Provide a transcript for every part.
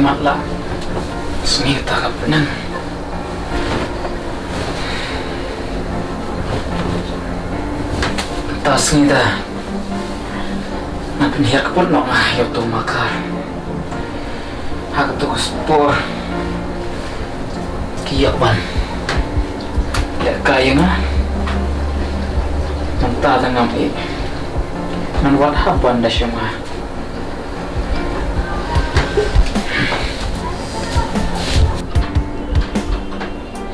matla semita kapanan tas ngita napinhiyak pun no nga yoto makar hakato spor kiyaban ya kaya nga nagtatangam nanwat haban da siya nga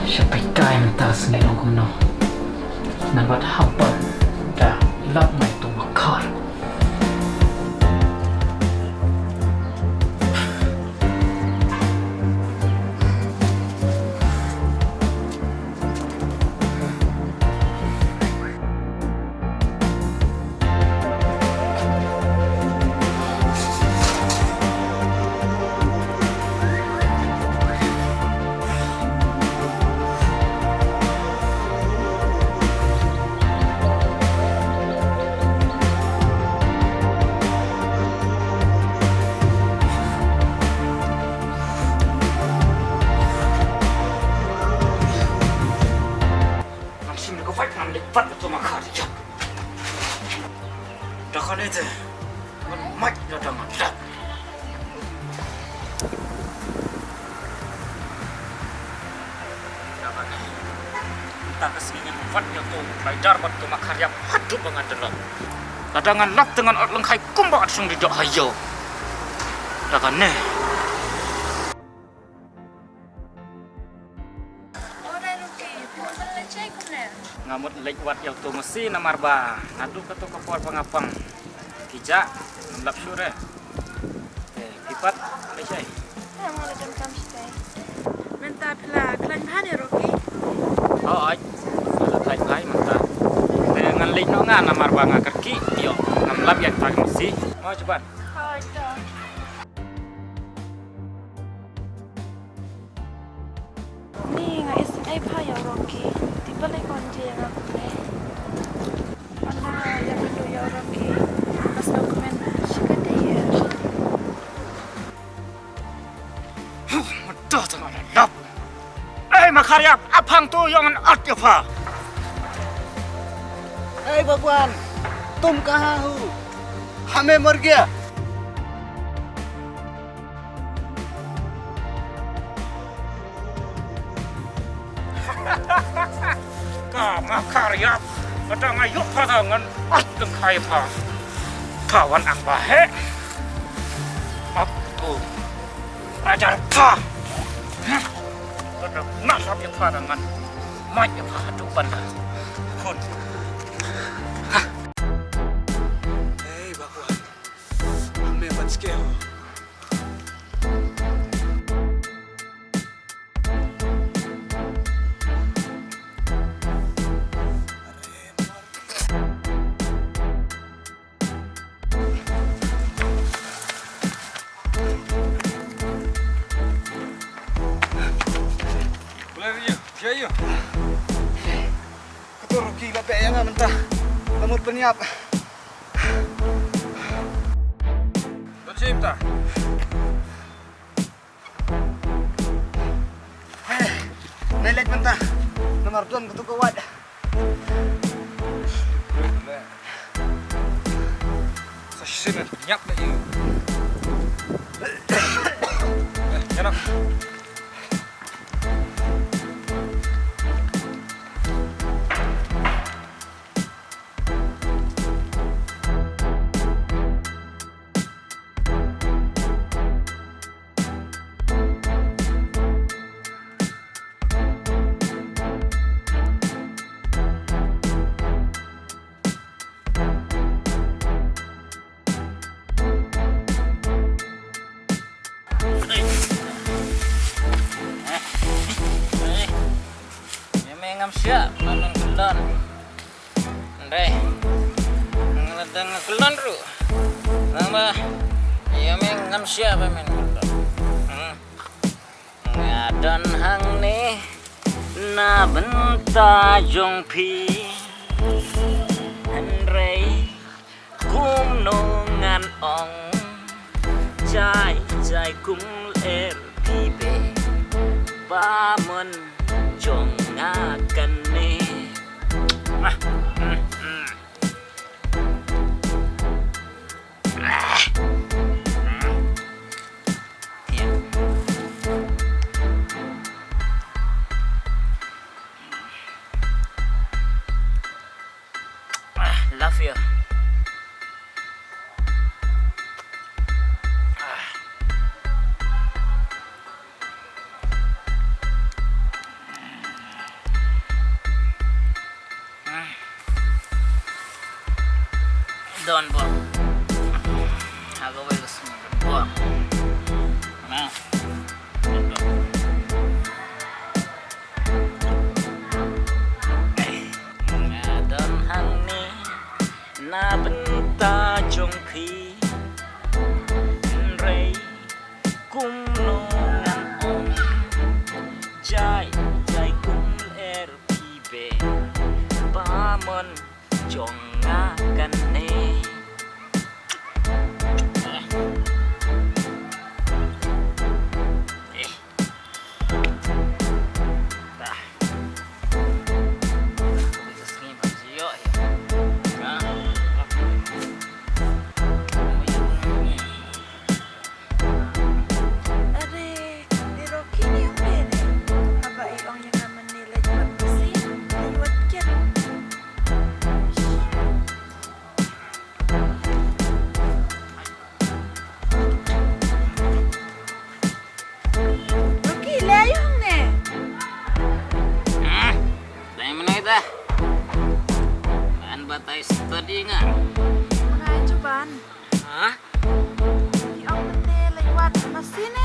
siya pa'y mentas ngayon kung no nanwat haban da lap may tumakar Pat itu makar ya. Dah kan itu, mat dah dah mat. Tak kesini pat itu, belajar pat itu makar ya. Hadup banget dalam. Kadangan lap dengan orang lengkai kumbak sung di dok hayo. Dah kan ne. Ngamut lewat yang tu mesti namar ba nadu ketu kapal pangapang kijak lap syure pipat lesai mau ada kam stai menta pla klan bhane roki ai kai kai manta dengan lek no nga namar ba nga kaki yo ngam lap yang tak mesti mau cepat ni nga is ai pha ya roki boleh konje yang aku ni. Mana yang perlu ya orang ki mas dokumen sikit dia. Mudah jangan lap. Makarya apang tu yang at ya pa. भगवान तुम कहाँ हो हमें मर गया Makarya kadang ayuk padangan at dengkai pa kawan ang bahe tu ajar pa kadang nasab yang padangan mat yang hadupan kun भगवान हमें बच गए हो Jaya. Ketua Rocky lapik yang mentah. Lemur peniap. Bersim tak? Nelet mentah. Nomor tuan ketua kuat. Sa sini nyap na iyo. Janak. Siap, memang kelon. Ndai. Ngeladang kelon ru. Nama ya memang siap memang kelon. Ngadan hang ni na benta jong pi. Ndai kum nongan ong. Chai chai kum RPB Paman jongakan nih. Love you. Don buang. Aku bagus buang. Nah. Don hani na benta jong pi rei kum no ngan om jai jai kum RPB Paman jong ngakan nih. Batai study nga. Mga chuban. Ha? Di ang mene lewat mesin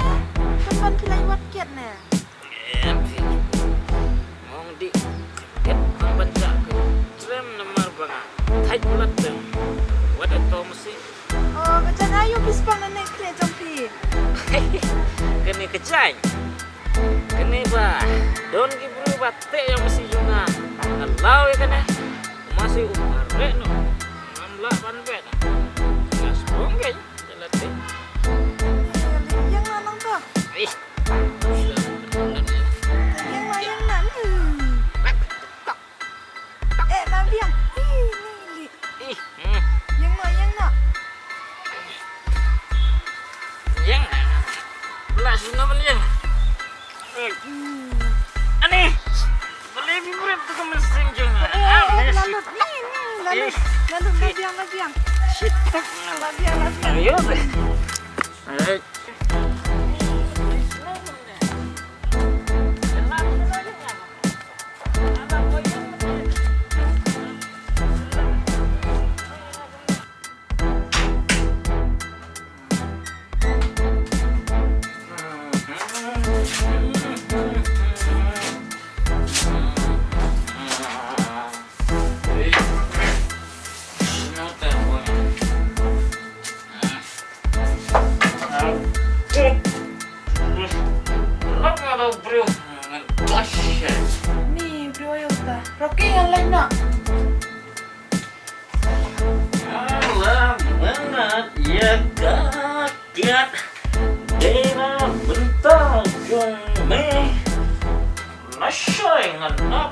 Tuan lewat kiat ne. Mong di ket pembaca ke tram nomor banga. Thai bulat deng. Wat atau mesin. Oh, macam ayo bispang nene kene jompi. Kene kecai. Kene ba. Don ki bru batte yang mesti juga. Kalau ya kene. Masih umar no 68 bet gas bongge jelate Yang lanang tuh. ih Yang nak ni. Nabi yang. ih Yang nak. yang belas nomor yang aneh beli bibret tuh mesin juga Lalu Nabi yang. shit Nabi yang. ayo deh Ni bro Yota. Rocky yang lain nak. Alam banget ya kaget Dina bentar jong me Nasya nganap